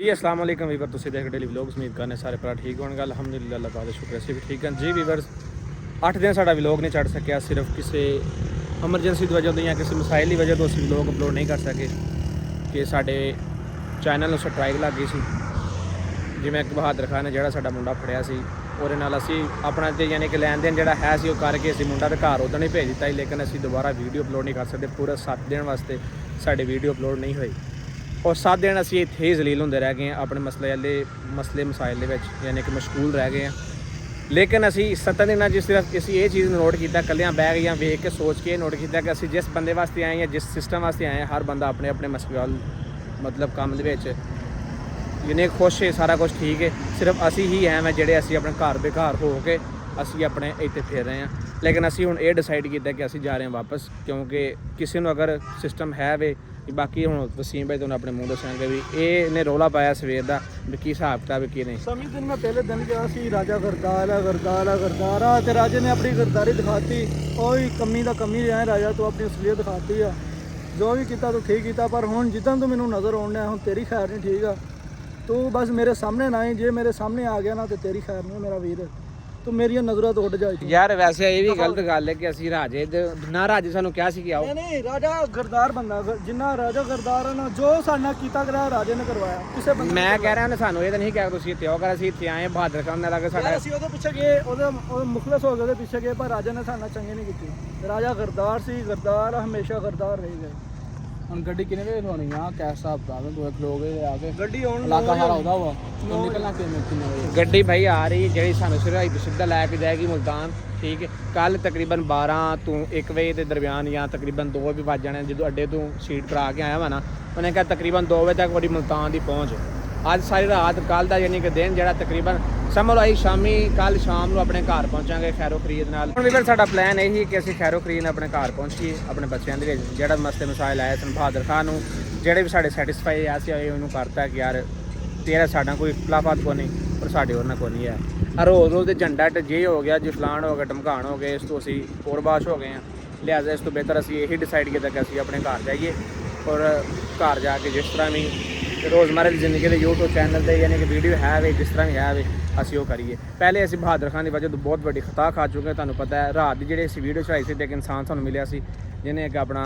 जी अस्सलाम वालेकुम वीवर तुसीं देख डेली व्लॉग्स उम्मीद करने सारे भरा ठीक होणगे अलहमदुलिल्लाह अल्लाह पाक दा शुक्र असीं भी ठीक हैं जी वीवर्स 8 दिन साडा व्लॉग नहीं चढ़ सकिया सिर्फ किसी एमरजेंसी की वजह तो या किसी मसाइल की वजह तो असीं व्लॉग अपलोड नहीं कर सके कि साडे चैनल नूं स्ट्राइक लग गई सी जिवें एक बहादुर खान ने जिहड़ा साडा मुंडा फड़िया सी ਉਹਦੇ ਨਾਲ ਅਸੀਂ ਆਪਣਾ ਤੇ ਯਾਨੀ ਕਿ ਲੈਣ ਦੇਣ ਜਿਹੜਾ ਹੈ ਸੀ ਉਹ ਕਰਕੇ ਅਸੀਂ ਮੁੰਡਾ ਦੇ ਘਰ ਉਦੋਂ ਹੀ ਭੇਜ ਦਿੱਤਾ ਸੀ ਲੇਕਿਨ ਅਸੀਂ ਦੁਬਾਰਾ ਵੀਡੀਓ ਅਪਲੋਡ ਨਹੀਂ ਕਰ ਸਕਦੇ ਪੂਰਾ 7 ਦਿਨ ਵਾਸਤੇ ਸਾਡੀ ਵੀਡੀਓ ਅਪਲੋਡ ਨਹੀਂ ਹੋਈ ਔਰ 7 ਦਿਨ ਅਸੀਂ ਇੱਥੇ ਹੀ ਜ਼ਲੀਲ ਹੁੰਦੇ ਰਹਿ ਗਏ ਆਪਣੇ ਮਸਲੇ ਮਸਾਇਲ ਦੇ ਵਿੱਚ ਯਾਨੀ ਕਿ ਮਸ਼ਗੂਲ ਰਹਿ ਗਏ ਹਾਂ ਲੇਕਿਨ ਅਸੀਂ 7 ਦਿਨਾਂ 'ਚ ਸਿਰਫ ਅਸੀਂ ਇਹ ਚੀਜ਼ ਨੋਟ ਕੀਤਾ ਇਕੱਲਿਆਂ ਬਹਿ ਗਏ ਜਾਂ ਵੇਖ ਕੇ ਸੋਚ ਕੇ ਨੋਟ ਕੀਤਾ ਕਿ ਅਸੀਂ ਜਿਸ ਬੰਦੇ ਵਾਸਤੇ ਆਏ ਹਾਂ ਜਿਸ ਸਿਸਟਮ ਵਾਸਤੇ ਆਏ ਹਾਂ ਹਰ ਬੰਦਾ ਆਪਣੇ ਆਪਣੇ ਮਸਗਲ ਮਤਲਬ ਕੰਮ ਦੇ ਵਿੱਚ ਜਿੰਨੇ ਖੁਸ਼ ਹੈ ਸਾਰਾ ਕੁਝ ਠੀਕ ਹੈ ਸਿਰਫ ਅਸੀਂ ਹੀ ਐਂ ਮੈਂ ਜਿਹੜੇ ਅਸੀਂ ਆਪਣੇ ਘਰ ਬੇਘਰ ਹੋ ਕੇ ਅਸੀਂ ਆਪਣੇ ਇੱਥੇ ਫਿਰ ਰਹੇ ਹਾਂ ਲੇਕਿਨ ਅਸੀਂ ਹੁਣ ਇਹ ਡਿਸਾਈਡ ਕੀਤਾ ਕਿ ਅਸੀਂ ਜਾ ਰਹੇ ਹਾਂ ਵਾਪਸ ਕਿਉਂਕਿ ਕਿਸੇ ਨੂੰ ਅਗਰ ਸਿਸਟਮ ਹੈ ਵੇ ਬਾਕੀ ਹੁਣ ਵਸੀਮ ਭਾਈ ਤੁਹਾਨੂੰ ਆਪਣੇ ਮੂੰਹ ਦੱਸਾਂਗੇ ਵੀ ਇਹਨੇ ਰੌਲਾ ਪਾਇਆ ਸਵੇਰ ਦਾ ਵੀ ਕੀ ਹਿਸਾਬ ਕਿਤਾਬ ਕੀ ਨਹੀਂ ਸਮੇਂ ਦਿਨ ਮੈਂ ਪਹਿਲੇ ਦਿਨ ਗਿਆ ਸੀ ਰਾਜਾ ਗਰਦਾਰ ਆ ਤੇ ਰਾਜੇ ਨੇ ਆਪਣੀ ਗਰਦਾਰੀ ਦਿਖਾਤੀ ਉਹੀ ਕਮੀ ਦਾ ਕਮੀ ਰਿਹਾ ਰਾਜਾ ਤੂੰ ਆਪਣੀ ਅਸਲੀਅਤ ਦਿਖਾਤੀ ਆ ਜੋ ਵੀ ਕੀਤਾ ਤੂੰ ਠੀਕ ਕੀਤਾ ਪਰ ਹੁਣ ਜਿੱਦਾਂ ਤੂੰ ਮੈਨੂੰ ਨਜ਼ਰ ਆਉਣਾ ਹੁਣ ਤੇਰੀ ਖੈਰ ਨਹੀਂ ਠੀਕ ਆ ਤੂੰ ਬਸ ਮੇਰੇ ਸਾਹਮਣੇ ਨਾ ਹੀ ਜੇ ਮੇਰੇ ਸਾਹਮਣੇ ਆ ਗਿਆ ਨਾ ਤੇ ਤੇਰੀ ਖੈਰ ਨਹੀਂ ਮੇਰਾ ਵੀਰ ਤੂੰ ਮੇਰੀਆਂ ਨਜ਼ਰਾਂ ਤੋਂ ਉੱਡ ਜਾ ਯਾਰ ਵੈਸੇ ਇਹ ਵੀ ਗਲਤ ਗੱਲ ਹੈ ਕਿ ਅਸੀਂ ਰਾਜੇ ਨਾ ਰਾਜੇ ਸਾਨੂੰ ਕਿਹਾ ਸੀ ਕਿ ਆਓ ਨਹੀਂ ਰਾਜਾ ਗਰਦਾਰ ਬੰਦਾ ਜਿੰਨਾ ਰਾਜਾ ਗਰਦਾਰ ਹੈ ਨਾ ਜੋ ਸਾਡੇ ਨਾਲ ਕੀਤਾ ਕਰਾ ਰਾਜੇ ਨੇ ਕਰਵਾਇਆ ਕਿਸੇ ਬੰਦੇ ਮੈਂ ਕਹਿ ਰਿਹਾ ਉਹਨੇ ਸਾਨੂੰ ਇਹ ਤਾਂ ਨਹੀਂ ਕਿਹਾ ਤੁਸੀਂ ਇੱਥੇ ਆਓ ਕਰ ਅਸੀਂ ਇੱਥੇ ਆਏ ਬਹਾਦਰ ਖਾਨ ਨਾਲ ਲੱਗੇ ਸਾਡਾ ਅਸੀਂ ਉਹਦੇ ਪਿੱਛੇ ਗਏ ਉਹਦੇ ਮੁਖਲਸ ਹੋ ਗਏ ਉਹਦੇ ਪਿੱਛੇ ਗਏ ਪਰ ਰਾਜਾ ਨੇ ਸਾਡੇ ਨਾਲ ਚੰਗੇ ਨਹੀਂ ਕੀਤੀ ਰਾਜਾ ਗਰਦਾਰ ਸੀ ਗਰਦਾਰ ਹਮੇਸ਼ਾ ਗਰਦਾਰ ਰਹੇ ਗਏ ਹੁਣ ਗੱਡੀ ਕਿੰਨੇ ਵਜੇ ਹੋਣੀ ਆ ਕੈਸ਼ ਸਾਹਿਬ ਦਾ ਤੂੰ ਖਲੋਗੇ ਆ ਕੇ ਗੱਡੀ ਆਉਣ ਇਲਾਕਾ ਸਾਰਾ ਉਹਦਾ ਵਾ ਤੂੰ ਨਿਕਲਣਾ ਕਿੰਨੇ ਵਜੇ ਗੱਡੀ ਭਾਈ ਆ ਰਹੀ ਜਿਹੜੀ ਸਾਨੂੰ ਸਿੱਧਾ ਲੈ ਕੇ ਜਾਏਗੀ ਮੁਲਤਾਨ ਠੀਕ ਹੈ ਕੱਲ ਤਕਰੀਬਨ 12 ਤੋਂ 1 ਵਜੇ ਦੇ ਦਰਮਿਆਨ ਜਾਂ ਤਕਰੀਬਨ 2 ਵੀ ਵੱਜ ਜਾਣੇ ਜਦੋਂ ਅੱਡੇ ਤੋਂ ਸੀਟ ਭਰਾ ਕੇ ਆਇਆ ਵਾ ਨਾ ਉਹਨੇ ਕਿਹਾ ਤਕਰੀਬਨ 2 ਵਜੇ ਤੱਕ ਬੜੀ ਮੁਲਤਾਨ ਦੀ ਪਹੁੰਚ ਅੱਜ ਸਾਰੀ ਰਾਤ ਕੱਲ ਦਾ ਯਾਨੀ ਕਿ ਦਿਨ ਜਿਹੜਾ ਤਕਰੀਬਨ ਸਮਝ ਲਓ ਅਸੀਂ ਸ਼ਾਮੀ ਕੱਲ ਸ਼ਾਮ ਨੂੰ ਆਪਣੇ ਘਰ ਪਹੁੰਚਾਂਗੇ ਖੈਰੋ ਖਰੀਦ ਨਾਲ ਹੁਣ ਵੀ ਫਿਰ ਸਾਡਾ ਪਲਾਨ ਇਹ ਹੀ ਕਿ ਅਸੀਂ ਖੈਰੋ ਖਰੀਦ ਆਪਣੇ ਘਰ ਪਹੁੰਚੀਏ ਆਪਣੇ ਬੱਚਿਆਂ ਦੇ ਵਿੱਚ ਜਿਹੜਾ ਮਸਲੇ ਮਸਾਇਲ ਆਏ ਸਨ ਬਹਾਦਰ ਖਾਨ ਨੂੰ ਜਿਹੜੇ ਵੀ ਸਾਡੇ ਸੈਟਿਸਫਾਈ ਆ ਸੀ ਉਹਨੂੰ ਕਰਤਾ ਕਿ ਯਾਰ ਤੇਰਾ ਸਾਡਾ ਕੋਈ ਖਿਲਾਫਤ ਕੋ ਨਹੀਂ ਪਰ ਸਾਡੇ ਹੋਰ ਨਾਲ ਕੋਈ ਨਹੀਂ ਹੈ ਰੋਜ਼ ਦੇ ਝੰਡਾ ਜੇ ਹੋ ਗਿਆ ਜੀ ਫਲਾਣ ਹੋ ਗਿਆ ਧਮਕਾਣ ਹੋ ਗਏ ਇਸ ਤੋਂ ਅਸੀਂ ਹੋਰ ਬਾਸ਼ ਹੋ ਗਏ ਹਾਂ ਲਿਹਾਜ਼ਾ ਇਸ ਤੋਂ ਬਿਹਤਰ ਅਸੀਂ ਇਹੀ ਡਿਸਾਈਡ ਕੀਤਾ ਕਿ ਅਸੀਂ ਆਪਣੇ ਘਰ ਜਾਈਏ ਔਰ ਘਰ ਜਾ ਕੇ ਜਿਸ ਤਰ੍ਹਾਂ ਵੀ ਰੋਜ਼ਮਰਾ ਦੀ ਜ਼ਿੰਦਗੀ ਦੇ YouTube ਚੈਨਲ 'ਤੇ ਯਾਨੀ ਕਿ ਵੀਡੀਓ ਹੈ ਵੇ ਜਿਸ ਤਰ੍ਹਾਂ ਵੀ ਹੈ ਵੇ ਅਸੀਂ ਉਹ ਕਰੀਏ ਪਹਿਲੇ ਅਸੀਂ ਬਹਾਦਰ ਖਾਨ ਦੀ ਵਜ੍ਹਾ ਤੋਂ ਬਹੁਤ ਵੱਡੀ ਖਤਾ ਖਾ ਚੁੱਕੇ ਤੁਹਾਨੂੰ ਪਤਾ ਹੈ ਰਾਤ ਦੀ ਜਿਹੜੀ ਅਸੀਂ ਵੀਡੀਓ ਚੜਾਈ ਸੀ ਤੇ ਇੱਕ ਇਨਸਾਨ ਸਾਨੂੰ ਮਿਲਿਆ ਸੀ ਜਿਹਨੇ ਇੱਕ ਆਪਣਾ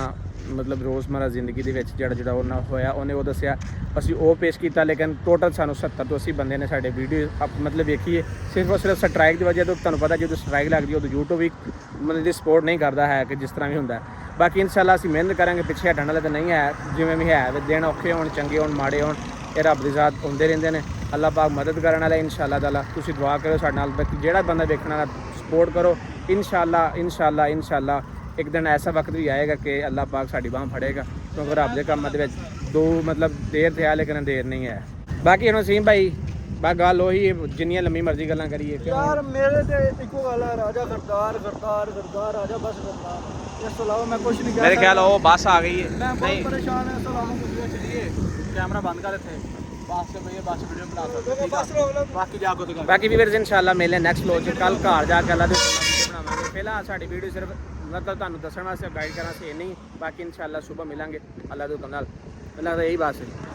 ਮਤਲਬ ਰੋਜ਼ਮਰਾ ਜ਼ਿੰਦਗੀ ਦੇ ਵਿੱਚ ਜਿਹੜਾ ਉਹਨਾਂ ਹੋਇਆ ਉਹਨੇ ਉਹ ਦੱਸਿਆ ਅਸੀਂ ਉਹ ਪੇਸ਼ ਕੀਤਾ ਲੇਕਿਨ ਟੋਟਲ ਸਾਨੂੰ 70 ਤੋਂ 80 ਬੰਦੇ ਨੇ ਸਾਡੇ ਵੀਡੀਓ ਮਤਲਬ ਵੇਖੀਏ ਸਿਰਫ ਸਟਰਾਈਕ ਦੀ ਵਜ੍ਹਾ ਤੋਂ ਤੁਹਾਨੂੰ ਪਤਾ ਜਦੋਂ ਸਟਰਾਈਕ ਲੱਗਦੀ ਉਦੋਂ YouTube ਵੀ ਮਤਲਬ ਦੀ ਸਪੋਰਟ ਨਹੀਂ ਕਰਦਾ ਹੈ ਕਿ ਜਿਸ ਤਰ੍ਹਾਂ ਵੀ ਹੁੰਦਾ ਬਾਕੀ ਇਨਸ਼ਾਅੱਲਾ ਅਸੀਂ ਮਿਹਨਤ ਕਰਾਂਗੇ ਪਿੱਛੇ ਹਟਣ ਵਾਲੇ ਤਾਂ ਨਹੀਂ ਹੈ ਜਿਵੇਂ ਵੀ ਹੈ ਦਿਨ ਔਖੇ ਹੋਣ ਚੰਗੇ ਹੋਣ ਮਾੜੇ ਹੋਣ ਇਹ ਰੱਬ ਦੀ ਜ਼ਾਤ ਹੁੰਦੇ ਰਹਿੰਦੇ ਨੇ ਅੱਲਾਹ ਪਾਕ ਮਦਦ ਕਰਨ ਵਾਲਾ ਇਨਸ਼ਾਅੱਲਾ ਤਾਲਾ ਤੁਸੀਂ ਦੁਆ ਕਰੋ ਸਾਡੇ ਨਾਲ ਜਿਹੜਾ ਬੰਦਾ ਵੇਖਣ ਵਾਲਾ ਸਪੋਰਟ ਕਰੋ ਇਨਸ਼ਾਅੱਲਾ ਇੱਕ ਦਿਨ ਐਸਾ ਵਕਤ ਵੀ ਆਏਗਾ ਕਿ ਅੱਲਾਹ ਪਾਕ ਸਾਡੀ ਬਾਂਹ ਫੜੇਗਾ ਕਿਉਂਕਿ ਰੱਬ ਦੇ ਕੰਮਾਂ ਦੇ ਵਿੱਚ ਮਤਲਬ ਦੇਰ ਤੇ ਆ ਲੇਕਿਨ ਦੇਰ ਨਹੀਂ ਹੈ ਬਾਕੀ ਹੁਣ ਵਸੀਮ ਭਾਈ ਬਸ ਗੱਲ ਉਹੀ ਜਿੰਨੀਆਂ ਲੰਮੀ ਮਰਜ਼ੀ ਗੱਲਾਂ ਕਰੀਏ ਯਾਰ ਮੇਰੇ ਤੇ ਇੱਕੋ ਗੱਲ ਹੈ ਰਾਜਾ ਗਰਦਾਰ ਰਾਜਾ ਬਸ ਗਰਦਾਰ ਇਸ ਤੋਂ ਇਲਾਵਾ ਮੈਂ ਕੁਝ ਨਹੀਂ ਕਹਿ ਮੇਰੇ ਖਿਆਲ ਉਹ ਬੱਸ ਆ ਗਈ ਹੈ ਮੈਂ ਬਹੁਤ ਪਰੇਸ਼ਾਨ ਹਾਂ ਇਸ ਤੋਂ ਇਲਾਵਾ ਕੁਝ ਵੀ ਚਲੀਏ ਕੈਮਰਾ ਬੰਦ ਕਰ ਇੱਥੇ ਬੱਸ ਵੀਡੀਓ ਬਣਾ ਸਕਦੇ ਬਸ ਰੋਕ ਲਓ ਬਾਕੀ ਜਾ ਕੇ ਬਾਕੀ ਵੀ ਵੀਰ ਇਨਸ਼ਾਅੱਲਾ ਮਿਲਨੇ ਨੈਕਸਟ ਵਲੌਗ 'ਚ ਕੱਲ ਘਰ ਜਾ ਕੇ ਅੱਲਾ ਦੇ ਬਣਾਵਾਂਗੇ ਪਹਿਲਾਂ ਸਾਡੀ ਵੀਡੀਓ ਸਿਰਫ ਮਤਲਬ ਤੁਹਾਨੂੰ ਦੱਸਣ ਵਾਸਤੇ ਗਾਈਡ ਕਰਨਾ ਸੀ ਨਹੀਂ ਬਾਕੀ ਇਨਸ਼ਾਅੱਲਾ ਸੁਬਹ ਮਿਲਾਂਗੇ ਅੱਲਾ ਦੇ ਹੁਕਮ ਨਾਲ ਅੱਲਾ ਦਾ ਇਹੀ ਬਾਤ ਹੈ